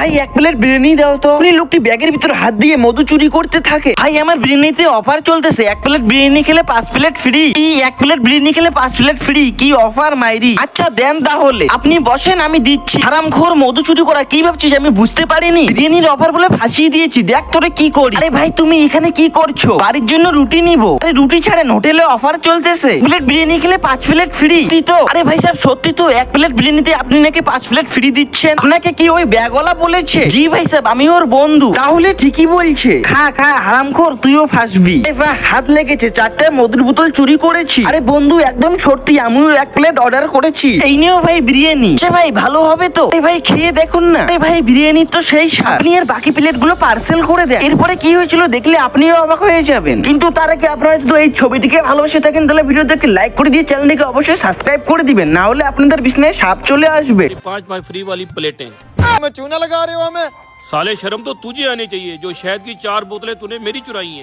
ভাই 1 প্লেট বিরিয়ানি দাও তো। উনি লোকটি ব্যাগের ভিতর হাত দিয়ে মধু চুরি করতে থাকে। ভাই আমার বিরিয়ানিতে অফার চলতেছে, 1 প্লেট বিরিয়ানি খেলে 5 প্লেট ফ্রি। 1 প্লেট বিরিয়ানি খেলে 5 প্লেট ফ্রি, কি অফার মাইরি। আচ্ছা দেন তাহলে, আপনি বসেন আমি দিচ্ছি। হারামখোর, মধু চুরি করা কি ভাবছিস আমি বুঝতে পারিনি? বিরিয়ানির অফার বলে ফাঁসিয়ে দিয়েছি, দেখ তোরে কি করি। আরে ভাই তুমি এখানে কি করছো? বাড়ির জন্য রুটি নিবো। আরে রুটি ছাড়েন, হোটেলে অফার চলতেছে, প্লেট বিরিয়ানি খেলে 5 প্লেট ফ্রি। তো আরে ভাই সাহেব সত্যি তো, 1 প্লেট বিরিয়ানিতে আপনি নাকি 5 প্লেট ফ্রি দিচ্ছেন। আপনাকে কি ওই ব্যাগওয়ালা বলেছে? জি ভাই সাহেব, আমি ওর বন্ধু। তাহলে ঠিকই বলছে। খা খা হারামখোর, তুইও ফাঁসবি। হাত লেগেছে, 4টে মধুর বোতল চুরি করেছি। আরে বন্ধু একদম সত্যি, আমিও 1 প্লেট অর্ডার করেছি। এই নিও ভাই বিরিয়ানি। সে ভাই ভালো হবে তো? ভাই খেয়ে দেখুন না। আরে ভাই বিরিয়ানি তো সেই স্বাদ। আপনি এর বাকি প্লেট গুলো পার্সেল করে দেন। এরপরে কি হয়েছিল দেখলে আপনিও অবাক হয়ে যাবেন। কিন্তু তার আগে আপনারা যদি এই ছবিটিকে ভালোবেসে থাকেন তাহলে ভিডিওটাকে লাইক করে দিয়ে চ্যানেলটিকে অবশ্যই সাবস্ক্রাইব করে দিবেন, না হলে আপনাদের বিছনায় সাপ चले आसबे। 5 फ्री वाली प्लेटें मैं चूना लगा रहे हो हमें। साले शर्म तो तुझे आनी चाहिए जो शहद की 4 बोतलें तूने मेरी चुराई हैं।